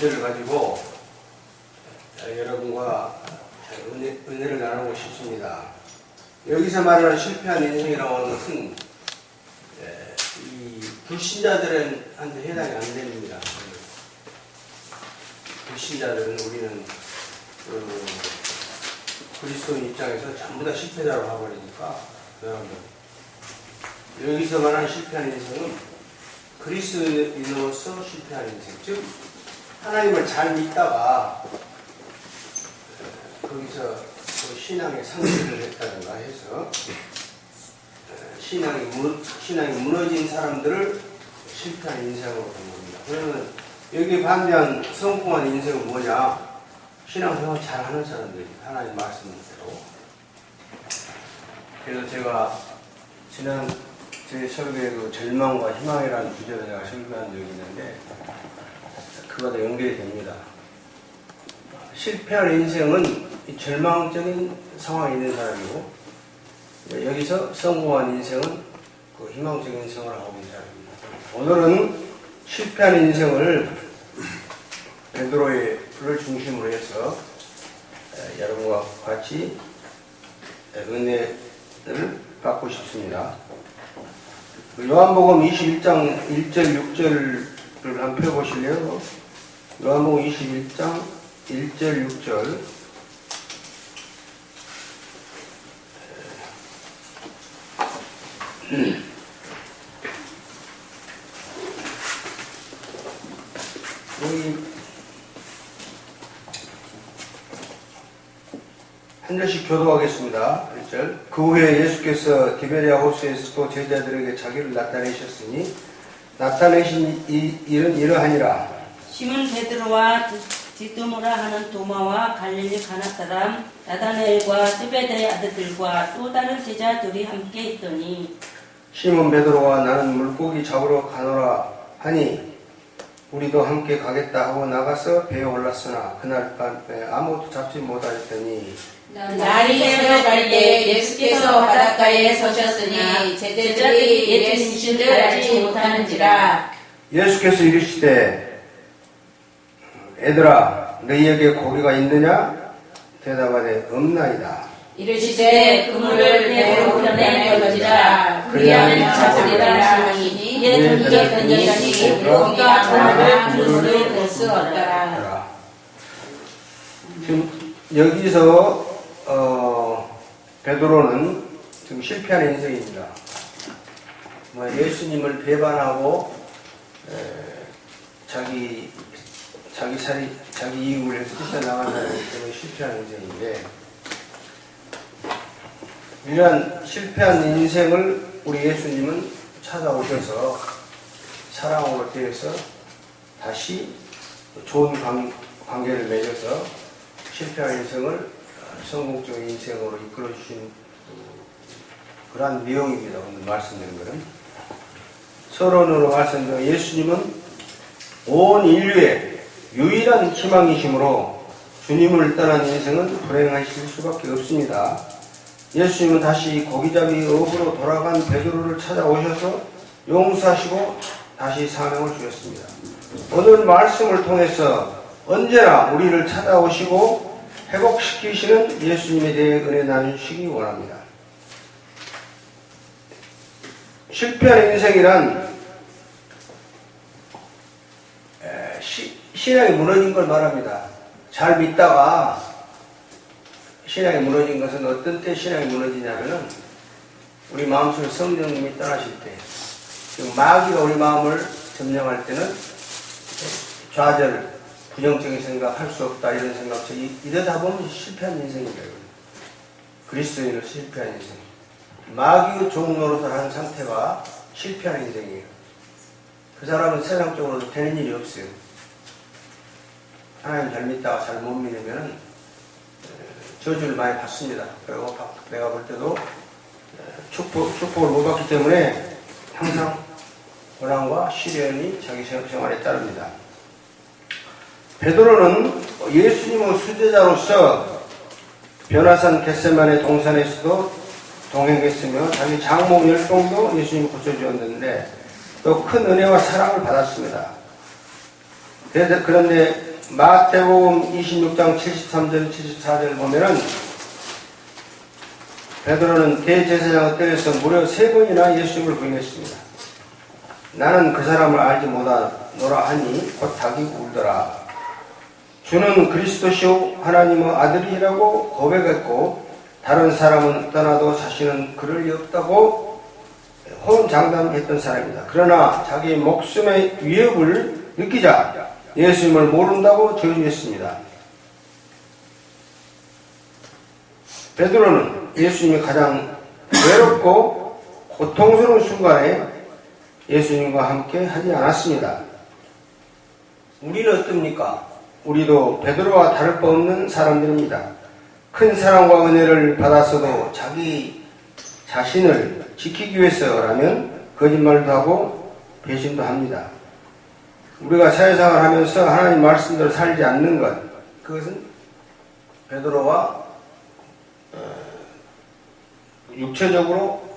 주제를 가지고 여러분과 은혜를 나누고 싶습니다. 여기서 말하는 실패한 인생이라고 하는 것은 이 불신자들한테 해당이 안 됩니다. 불신자들은 우리는 그리스도인 입장에서 전부 다 실패자로 가버리니까 여러분, 여기서 말하는 실패한 인생은 그리스도인으로서 실패한 인생, 즉 하나님을 잘 믿다가 거기서 신앙의 상실을 했다든가 해서 신앙이 무너진 사람들을 실패한 인생으로 본 겁니다. 그러면 여기 반대한 성공한 인생은 뭐냐? 신앙생활 잘하는 사람들이 하나님 말씀대로. 그래서 제가 지난 제 설교에 그 절망과 희망이라는 주제로 제가 설교한 적이 있는데 그거와 연결이 됩니다. 실패한 인생은 절망적인 상황에 있는 사람이고, 여기서 성공한 인생은 그 희망적인 생활을 하고 있는 사람입니다. 오늘은 실패한 인생을 베드로를 중심으로 해서 여러분과 같이 은혜를 받고 싶습니다. 요한복음 21장 1절 6절을 한번 펴보실래요? 요한복음 21장 1절 6절. 여기 한 절씩 교도하겠습니다. 1절. 그 후에 예수께서 디베랴 호수에서 또 제자들에게 자기를 나타내셨으니 나타내신 이 일은 이러하니라. 시몬 베드로와 디두모라 하는 도마와 갈릴리 가나 사람 나다나엘과 스베데의 아들들과 또 다른 제자들이 함께 있더니 시몬 베드로가 나는 물고기 잡으러 가노라 하니 우리도 함께 가겠다 하고 나가서 배에 올랐으나 그날 밤에 아무것도 잡지 못하였더니 날이 새어갈 때 예수께서 바닷가에 서셨으니 제자들이 예수님을 알지 못하는지라. 예수께서 이르시되 애들아 너희에게 고기가 있느냐? 대답하되 없나이다. 이르시되 그물을 배로 흘러내 던지라. 그리하면 잡으리라 하시니 이에 던졌더니 고기가 그물을 들 수 없더라. 지금 여기서 베드로는 지금 실패한 인생입니다. 예수님을 배반하고 자기 이익을 위해서 뛰쳐나간 사람이기 때문에 실패한 인생인데, 이러한 실패한 인생을 우리 예수님은 찾아오셔서 사랑으로 대해서 다시 좋은 관계를 맺어서 실패한 인생을 성공적인 인생으로 이끌어 주신 그러한 내용입니다. 오늘 말씀드린 것은 서론으로 말씀드린 예수님은 온 인류의 유일한 희망이시므로 주님을 떠난 인생은 불행하실 수밖에 없습니다. 예수님은 다시 고기잡이 업으로 돌아간 베드로를 찾아오셔서 용서하시고 다시 사명을 주셨습니다. 오늘 말씀을 통해서 언제나 우리를 찾아오시고 회복시키시는 예수님에 대해 은혜 나누시기 원합니다. 실패한 인생이란 신앙이 무너진 걸 말합니다. 잘 믿다가 신앙이 무너진 것은 어떤 때 신앙이 무너지냐면은 우리 마음속에 성령님이 떠나실 때, 마귀가 우리 마음을 점령할 때는 좌절, 부정적인 생각, 할 수 없다 이런 생각, 이러다 보면 실패한 인생입니다. 그리스도인으로 실패한 인생. 마귀의 종노릇을 하는 상태가 실패한 인생이에요. 그 사람은 세상적으로도 되는 일이 없어요. 하나님 잘 믿다가 잘 못 믿으면 저주를 많이 받습니다. 그리고 내가 볼 때도 축복을 못 받기 때문에 항상 고난과 시련이 자기 생활에 따릅니다. 베드로는 예수님의 수제자로서 변화산 겟세마네 동산에서도 동행했으며 자기 장모 멸종도 예수님이 고쳐주었는데 또 큰 은혜와 사랑을 받았습니다. 그런데 마태복음 26장 73절 74절 보면은 베드로는 대제사장 뜰에서 무려 3번이나 예수님을 부인했습니다. 나는 그 사람을 알지 못하노라 하니 곧 닭이 울더라. 주는 그리스도시오 하나님의 아들이라고 고백했고 다른 사람은 떠나도 자신은 그럴 리 없다고 호언장담했던 사람입니다. 그러나 자기 목숨의 위협을 느끼자 예수님을 모른다고 저주했습니다. 베드로는 예수님이 가장 외롭고 고통스러운 순간에 예수님과 함께 하지 않았습니다. 우리는 어떻습니까? 우리도 베드로와 다를 바 없는 사람들입니다. 큰 사랑과 은혜를 받았어도 자기 자신을 지키기 위해서라면 거짓말도 하고 배신도 합니다. 우리가 사회생활을 하면서 하나님 말씀대로 살지 않는 것, 그것은 베드로와 육체적으로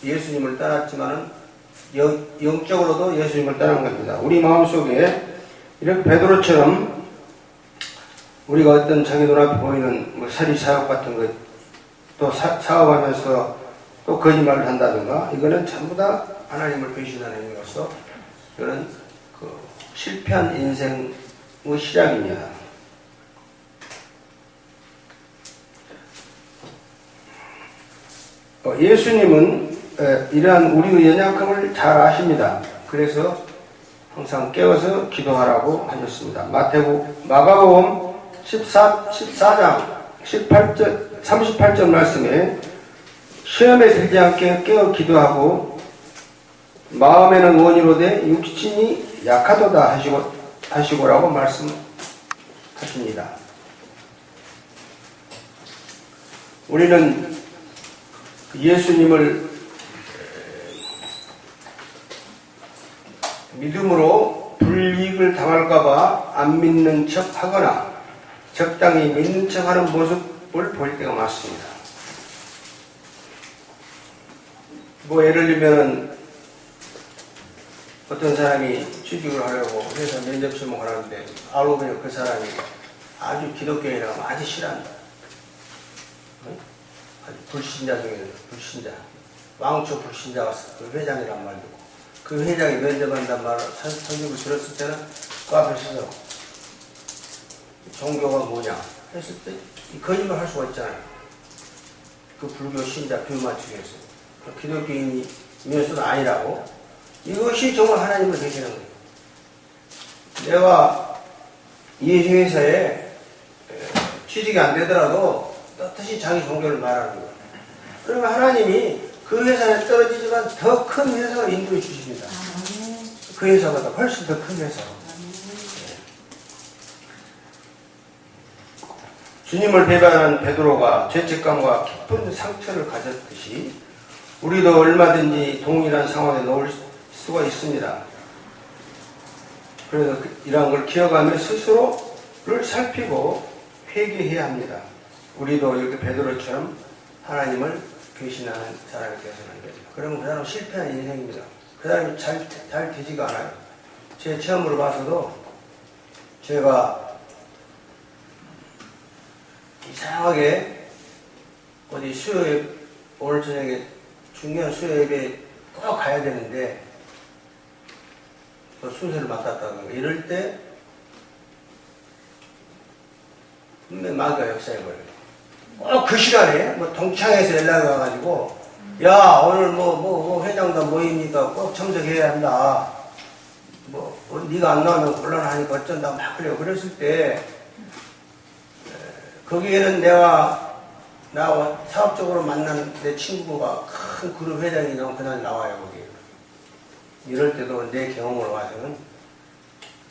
예수님을 따랐지만은 영적으로도 예수님을 따른 겁니다. 우리 마음속에 이렇게 베드로처럼 우리가 어떤 자기 눈앞에 보이는 뭐 사리 사욕 같은 것, 또 사업하면서 또 거짓말을 한다든가, 이거는 전부 다 하나님을 배신하는 의미로서 이거는 그 실패한 인생의 시작입니다. 예수님은 이러한 우리의 연약함을 잘 아십니다. 그래서 항상 깨워서 기도하라고 하셨습니다. 마가복음 14장 38절 말씀에 시험에 들지 않게 깨어 기도하고 마음에는 원이로되 육신이 약하도다 하시고라고 말씀하십니다. 우리는 예수님을 믿음으로 불이익을 당할까봐 안 믿는 척 하거나 적당히 믿는 척 하는 모습을 볼 때가 많습니다. 뭐 예를 들면 어떤 사람이 취직을 하려고 회사 면접 시험을 하는데 알고 보니 그 사람이 아주 기독교인이라고 아주 싫어한다. 아주 불신자 중에 불신자, 왕초 불신자가 그 회장이란 말 듣고 그 회장이 면접한단 말을 설교를 들었을 때는 그 앞에 서서 종교가 뭐냐 했을 때 거짓말 할 수가 있잖아요. 그 불교 신자 비유 맞추기 위해서 기독교인이면서도 아니라고. 이것이 정말 하나님을 배신한 거예요. 내가 이 회사에 취직이 안 되더라도 뜻이 자기 종교를 말하는 거예요. 그러면 하나님이 그 회사에 떨어지지만 더 큰 회사를 인도해 주십니다. 그 회사보다 훨씬 더 큰 회사로. 주님을 배반한 베드로가 죄책감과 깊은 상처를 가졌듯이 우리도 얼마든지 동일한 상황에 놓을 수가 있습니다. 그래서 이러한 걸 기억하며 스스로를 살피고 회개해야 합니다. 우리도 이렇게 베드로처럼 하나님을 배신하는 사람이 되어서는 안 됩니다. 그러면 그 사람은 실패한 인생입니다. 그 사람이 잘 되지가 않아요. 제 체험으로 봐서도 제가 이상하게 어디 수요예배, 오늘 저녁에 중요한 수요예배에 꼭 가야 되는데 그 순서를 맡았다든가 이럴 때 분명히 마귀가 역사해버려요. 꼭 그 시간에 뭐 동창회에서 연락이 와가지고 야 오늘 뭐 회장단 모임이니까 꼭 참석해야 한다. 뭐 네가 안 나오면 곤란하니까 어쩐다 막 그래요. 그랬을 때 거기에는 내가 사업적으로 만난 내 친구가 큰 그룹 회장이 그날 나와요. 거기. 이럴 때도 내 경험으로 봐서는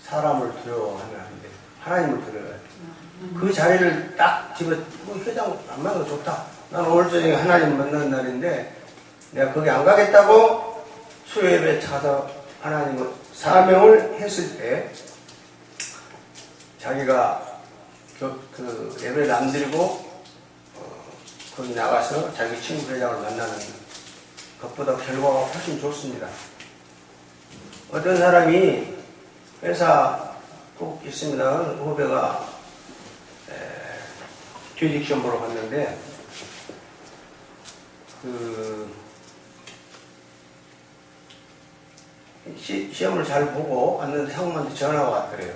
사람을 두려워하면 안 돼. 하나님을 두려워해야 돼. 그 자리를 딱 집어 회장 안 만나도 좋다. 난 오늘 저녁에 하나님 만나는 날인데 내가 거기 안 가겠다고 수요예배에 차서 하나님을 사명을 했을 때 자기가 그 예배를 안 드리고 거기 나가서 자기 친구 회장을 만나는 것보다 결과가 훨씬 좋습니다. 어떤 사람이 회사 꼭 있습니다. 후배가 교직 시험 보러 갔는데 시험을 잘 보고 왔는데 상무한테 전화가 왔더래요.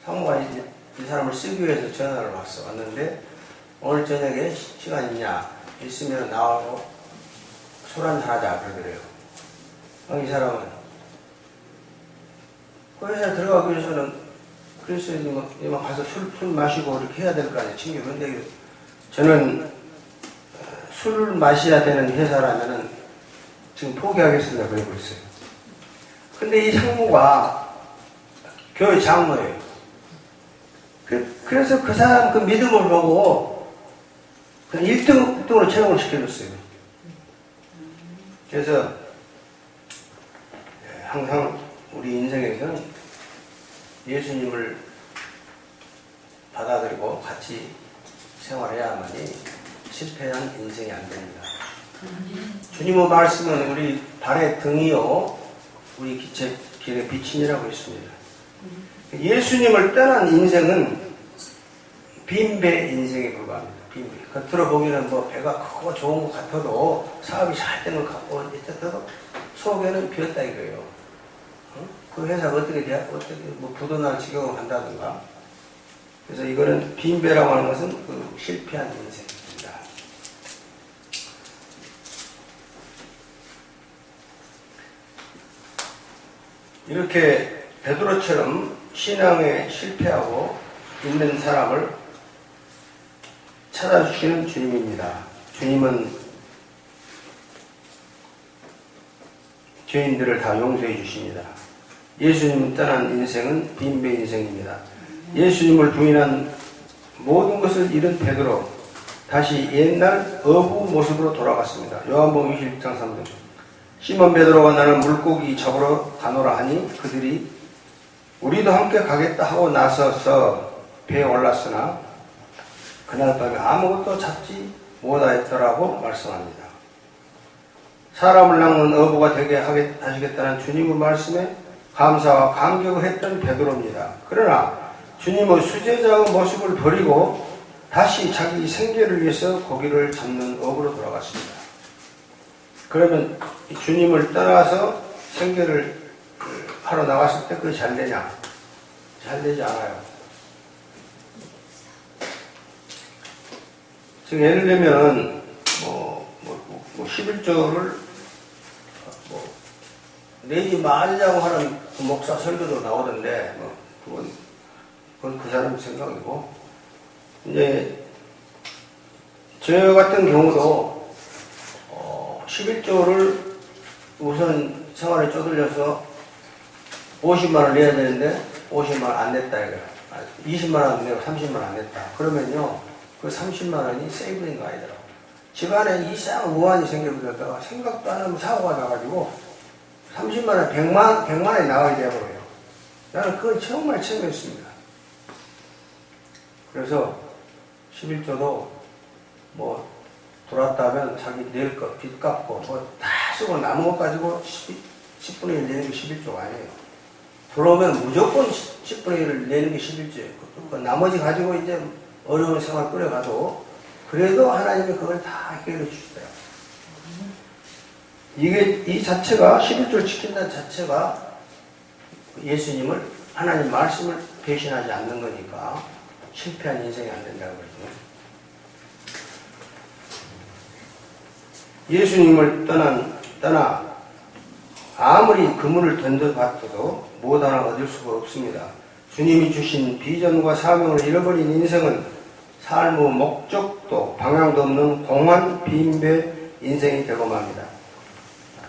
상무가 이 사람을 쓰기 위해서 전화를 왔는데 오늘 저녁에 시간 있냐? 있으면 나와서 술 한잔 하자 그러더래요. 이 사람은 그 회사에 들어가기 위해서는 그래서 이만 가서 술 마시고 이렇게 해야 될 거 아니에요. 친구. 근데 저는 술을 마셔야 되는 회사라면은 지금 포기하겠습니다. 그러고 있어요. 근데 이 상무가 교회 장로예요. 그래서 그 사람 그 믿음을 보고 그냥 1등으로 채용을 시켜줬어요. 그래서 항상 우리 인생에서는 예수님을 받아들이고 같이 생활해야만이 실패한 인생이 안 됩니다. 주님의 말씀은 우리 발의 등이요 우리 길의 빛이라고 했습니다. 예수님을 떠난 인생은 빈배 인생에 불과합니다. 빈배. 겉으로 보기에는 뭐 배가 크고 좋은 것 같아도 사업이 잘 된 것 같고 어쨌든 속에는 비었다 이거예요. 그 회사가 어떻게 뭐 부도날 지경을 한다든가. 그래서 이거는 빈배라고 하는 것은 그 실패한 인생입니다. 이렇게 베드로처럼 신앙에 실패하고 있는 사람을 찾아주시는 주님입니다. 주님은 죄인들을 다 용서해 주십니다. 예수님을 떠난 인생은 빈배 인생입니다. 예수님을 부인한 모든 것을 잃은 베드로 다시 옛날 어부 모습으로 돌아갔습니다. 요한복음 21장 3절 시몬 베드로가 나는 물고기 잡으러 가노라 하니 그들이 우리도 함께 가겠다 하고 나서서 배에 올랐으나 그날 밤에 아무것도 잡지 못하였더라고 말씀합니다. 사람을 낚는 어부가 되게 하시겠다는 주님의 말씀에 감사와 감격을 했던 베드로입니다. 그러나 주님의 수제자의 모습을 버리고 다시 자기 생계를 위해서 고기를 잡는 어부로 돌아갔습니다. 그러면 주님을 떠나서 생계를 하러 나갔을 때 그게 잘 되냐? 잘 되지 않아요. 지금 예를 들면 11조를 내지 말자고 하는 그 목사 설교도 나오던데 그건 그 사람 생각이고 이제 저 같은 경우도 11조를 우선 생활에 쪼들려서 50만원 내야 되는데 50만원 안 냈다 이거야. 20만원 내고 30만원 안 냈다. 그러면요 그 30만원이 세이브인 거 아니더라고. 집안에 이상한 무한이 생겨버렸다가 생각도 안 하면 사고가 나가지고 30만원 100만원이 나가게 되어버려요. 나는 그걸 정말 체험했습니다. 그래서 11조도 뭐 돌았다 하면 자기 낼 것 빚 갚고 뭐 다 쓰고 남은 것 가지고 10분의 1 내는 게 11조가 아니에요. 들어오면 무조건 10분의 1을 내는 게 11조예요. 나머지 가지고 이제 어려운 생활 끌어가도 그래도 하나님이 그걸 다 해결해 주시더라고요. 이 자체가 11조를 지킨다는 자체가 예수님을 하나님 말씀을 배신하지 않는 거니까 실패한 인생이 안 된다고 그러죠. 예수님을 떠나 아무리 그물을 던져봤어도 못 하나 얻을 수가 없습니다. 주님이 주신 비전과 사명을 잃어버린 인생은 삶의 목적도 방향도 없는 공허한 빈배 인생이 되고 맙니다.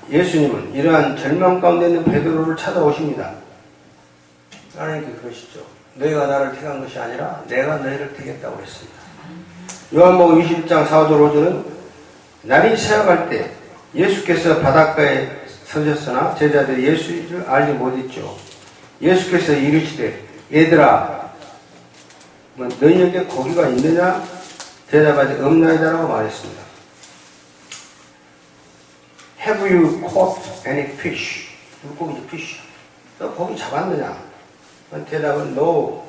예수님은 이러한 절망 가운데 있는 베드로를 찾아오십니다. 하나님께 그러시죠. 너희가 나를 택한 것이 아니라 내가 너희를 택했다고 했습니다. 요한복음 21장 4절 5절은 날이 새어갈 때 예수께서 바닷가에 서셨으나 제자들이 예수를 알지 못했죠. 예수께서 이르시되 얘들아 너희에게 고기가 있느냐? 대답하지 없나이다라고 말했습니다. Have you caught any fish? 물고기 fish. 너 고기 잡았느냐? 대답은 No,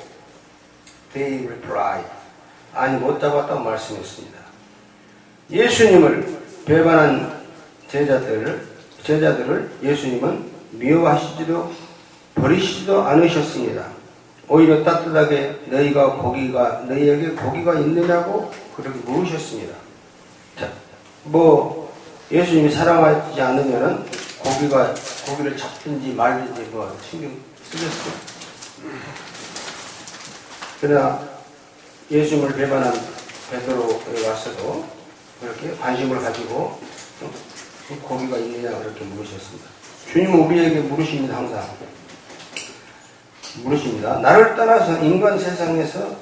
they replied. 아니 못 잡았다고 말씀했습니다. 예수님을 배반한 제자들을 예수님은 미워하시지도 버리시지도 않으셨습니다. 오히려 따뜻하게 너희에게 고기가 있느냐고 그렇게 물으셨습니다. 자, 예수님이 사랑하지 않으면은 고기를 잡든지 말든지 신경 쓰겠어요. 그러나 예수님을 배반한 베드로에 와서도 그렇게 관심을 가지고 고기가 있느냐 그렇게 물으셨습니다. 주님은 우리에게 물으십니다. 항상 물으십니다. 나를 떠나서 인간 세상에서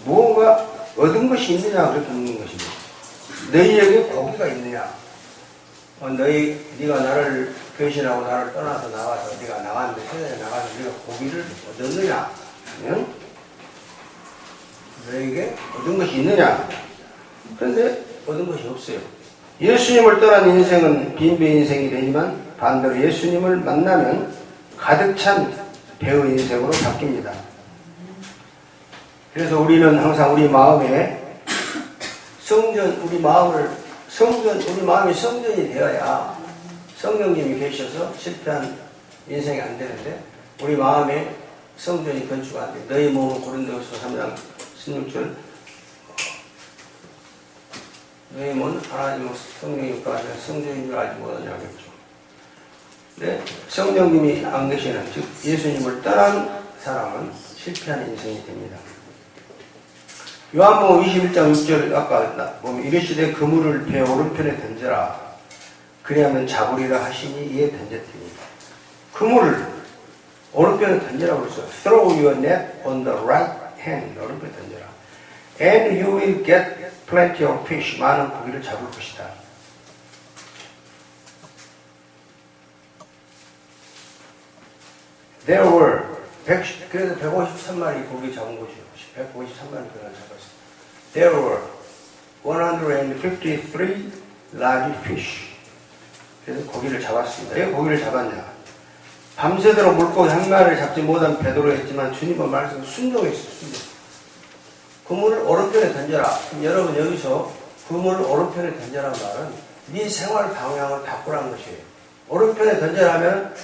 무언가 얻은 것이 있느냐 그렇게 묻는 것입니다. 너희에게 고기가 있느냐? 네가 나를 배신하고 나를 떠나서 나가서 네가 나갔는데 세상에 나가서 네가 고기를 얻었느냐? 하면 너에게 얻은 것이 있느냐? 그런데 얻은 것이 없어요. 예수님을 떠난 인생은 빈배 인생이 되지만 반대로 예수님을 만나면 가득 찬 배의 인생으로 바뀝니다. 그래서 우리는 항상 우리 마음이 성전이 되어야 성령님이 계셔서 실패한 인생이 안 되는데 우리 마음에 성전이 건축 안 돼. 너희 몸은 고린도후서 3장 16절 너희 몸은 하나님의 성령님과 성전인 줄 알지 못하냐겠죠. 네, 성령님이 안 계시는 즉 예수님을 떠난 사람은 실패한 인생이 됩니다. 요한복음 21장 6절 아까 보면 이르시되 그물을 배 오른편에 던져라 그리하면 잡으리라 하시니 이에 던졌더니 그물을 오른편에 던지라고 그랬어요. Throw your net on the right hand. 오른편에 던져라. And you will get plenty of fish. 많은 고기를 잡을 것이다. There were 그래서 153마리 고기 잡은 것이요. 153마리 그날 잡았어요. There were 153 large fish. 그래서 고기를 잡았습니다. 왜 고기를 잡았냐? 밤새도록 물고기 한 마리를 잡지 못한 베드로였지만 주님의 말씀에 순종했습니다. 그물을 오른편에 던져라. 여러분 여기서 그물을 오른편에 던져라는 말은 네 생활 방향을 바꾸라는 것이에요. 오른편에 던져라면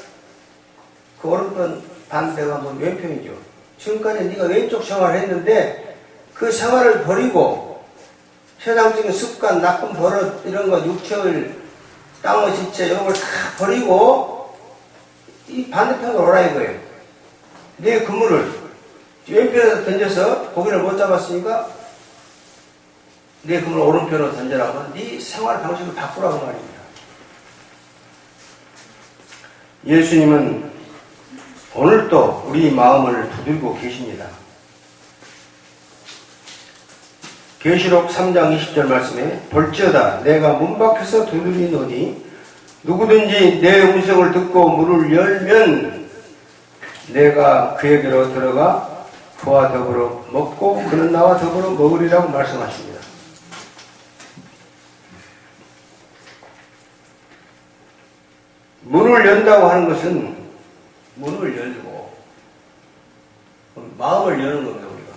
그 오른편 반대가 왼편이죠. 지금까지 네가 왼쪽 생활을 했는데 그 생활을 버리고 세상적인 습관, 나쁜 버릇 이런 거 육체의 땅의 지체 이런 걸 다 버리고 이 반대편으로 오라 이거예요. 네 그물을 왼편에서 던져서 고기를 못 잡았으니까 네 그물을 오른편으로 던져라고 네 생활 방식을 바꾸라고 말입니다. 예수님은 오늘도 우리 마음을 두들고 계십니다. 계시록 3장 20절 말씀에 볼지어다 내가 문 밖에서 두드리노니 누구든지 내 음성을 듣고 문을 열면 내가 그에게로 들어가 그와 더불어 먹고 그는 나와 더불어 먹으리라고 말씀하십니다. 문을 연다고 하는 것은 문을 열고 마음을 여는 겁니다.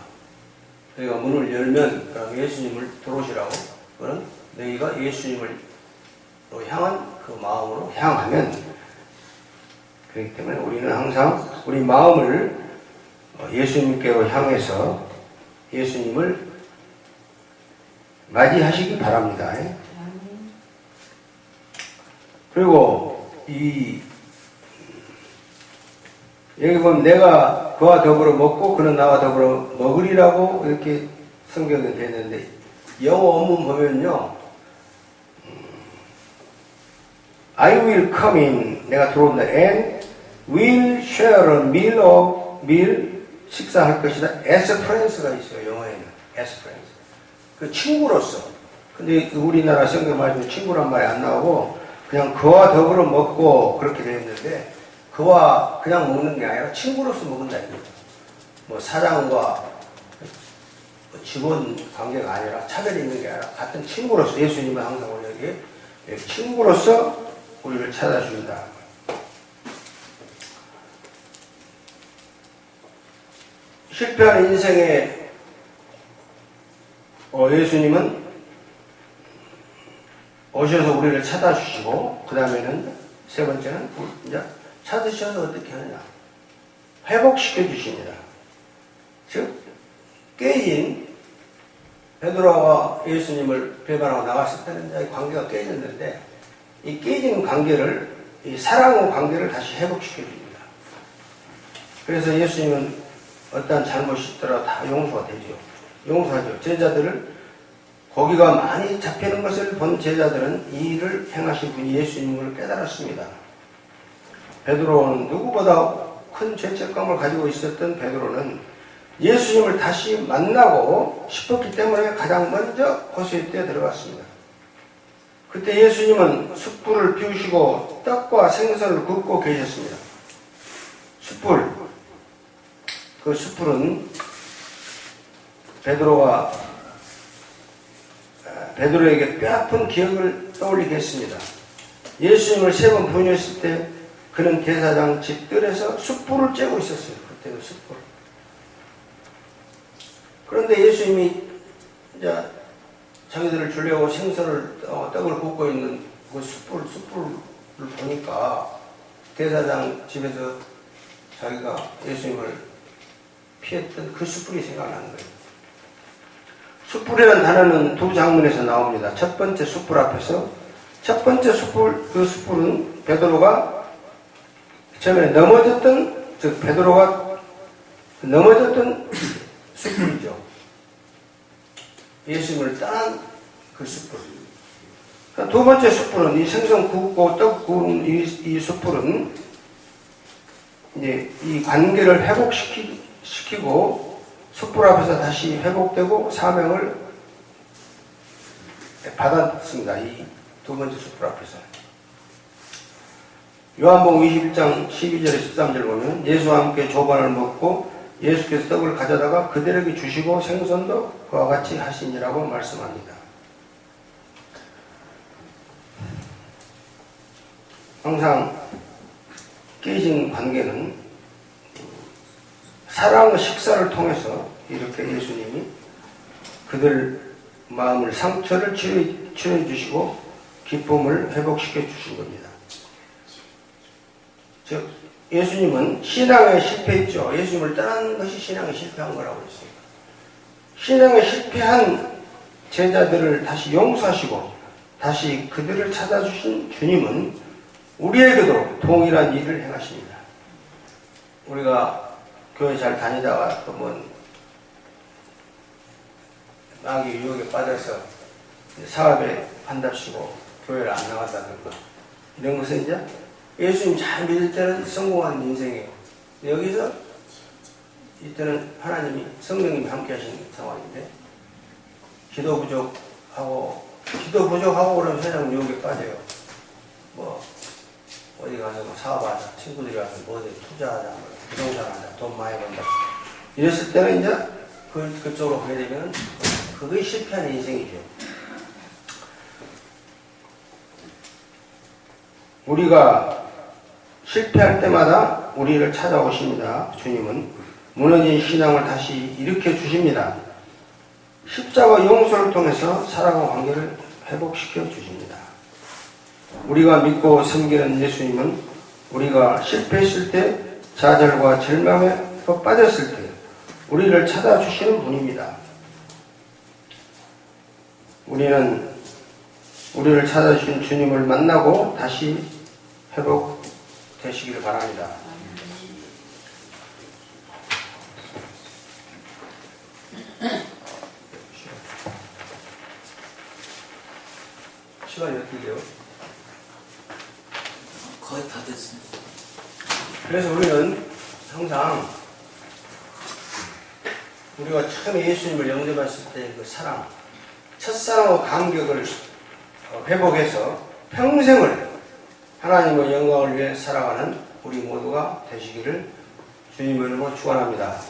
우리가 문을 열면 그럼 예수님을 들어오시라고 그는 너희가 예수님을 향한 그 마음으로 향하면 그렇기 때문에 우리는 항상 우리 마음을 예수님께로 향해서 예수님을 맞이하시기 바랍니다. 그리고 여기 보면 내가 그와 더불어 먹고 그는 나와 더불어 먹으리라고 이렇게 성경에 되어 있는데 영어 원문 보면요 I will come in 내가 들어온다 and will share a meal 식사할 것이다. as friends가 있어요. 영어에는 as friends 그 친구로서. 근데 우리나라 성경 말씀에 친구란 말이 안 나오고 그냥 그와 더불어 먹고 그렇게 되어 있는데 그와 그냥 먹는 게 아니라 친구로서 먹는다 이거죠. 뭐 사장과 직원 관계가 아니라 차별이 있는 게 아니라 같은 친구로서 예수님은 항상 우리에게 친구로서 우리를 찾아준다. 실패하는 인생에 예수님은 오셔서 우리를 찾아주시고, 그 다음에는 세 번째는 이제 찾으셔서 어떻게 하느냐, 회복시켜 주십니다. 즉 깨진 베드로가 예수님을 배반하고 나갔을 때는 이제 관계가 깨졌는데, 이 깨진 관계를, 이 사랑의 관계를 다시 회복시켜 줍니다. 그래서 예수님은 어떠한 잘못이 있더라도 다 용서가 되죠. 용서하죠. 제자들을, 고기가 많이 잡히는 것을 본 제자들은 이 일을 행하신 분이 예수님을 깨달았습니다. 베드로는 누구보다 큰 죄책감을 가지고 있었던 베드로는 예수님을 다시 만나고 싶었기 때문에 가장 먼저 호수에 뛰어 들어갔습니다. 그때 예수님은 숯불을 피우시고 떡과 생선을 굽고 계셨습니다. 숯불, 그 숯불은 베드로에게 뼈아픈 기억을 떠올리게 했습니다. 예수님을 3번 부인했을 때 그는 대사장 집 뜰에서 숯불을 쬐고 있었어요. 그때도 숯불. 그런데 예수님이 이제 자기들을 주려고 생선을, 떡을 굽고 있는 그 숯불을 보니까 대사장 집에서 자기가 예수님을 피했던 그 숯불이 생각나는 거예요. 숯불이라는 단어는 두 장면에서 나옵니다. 첫 번째 숯불 앞에서, 첫 번째 숯불, 그 숯불은 베드로가 처음에 넘어졌던, 즉 베드로가 넘어졌던 숯불이죠. 예수님을 떠난 그 숯불. 두 번째 숯불은, 이 생선 굽고 떡 구운 이 숯불은 이제 이 관계를 회복시키고 숯불 앞에서 다시 회복되고 사명을 받았습니다. 이 두 번째 숯불 앞에서. 요한복음 21장 12절에 13절 보면 예수와 함께 조반을 먹고 예수께서 떡을 가져다가 그들에게 주시고 생선도 그와 같이 하시니라고 말씀합니다. 항상 깨진 관계는 사랑의 식사를 통해서 이렇게 예수님이 그들 마음을, 상처를 치료해 주시고 기쁨을 회복시켜 주신 겁니다. 즉 예수님은 신앙에 실패했죠. 예수님을 떠난 것이 신앙에 실패한 거라고 했습니다. 신앙에 실패한 제자들을 다시 용서하시고 다시 그들을 찾아주신 주님은 우리에게도 동일한 일을 행하십니다. 우리가 교회 잘 다니다가 또 마귀 유혹에 빠져서 사업에 한답시고 교회를 안 나간다든가 이런 것은 이제 예수님 잘 믿을 때는 성공한 인생이에요. 여기서 이때는 하나님이, 성령님이 함께 하시는 상황인데 기도 부족하고 그러면 세상 유혹에 빠져요. 어디 가서 사업하자, 친구들이 와서 어디 투자하자, 부동산 하자, 돈 많이 번다. 이랬을 때는 이제 그쪽으로 가게 되면 그게 실패한 인생이죠. 우리가 실패할 때마다 우리를 찾아오십니다. 주님은 무너진 신앙을 다시 일으켜 주십니다. 십자가 용서를 통해서 사랑과 관계를 회복시켜 주십니다. 우리가 믿고 섬기는 예수님은 우리가 실패했을 때, 좌절과 절망에 빠졌을 때 우리를 찾아주시는 분입니다. 우리는 우리를 찾아주신 주님을 만나고 다시 회복되시기를 바랍니다. 시간이 어떻게 돼요? 거의 다 됐습니다. 그래서 우리는 항상 우리가 처음에 예수님을 영접했을 때 그 사랑, 첫사랑의 감격을 회복해서 평생을 하나님의 영광을 위해 살아가는 우리 모두가 되시기를 주님의 이름으로 축원합니다.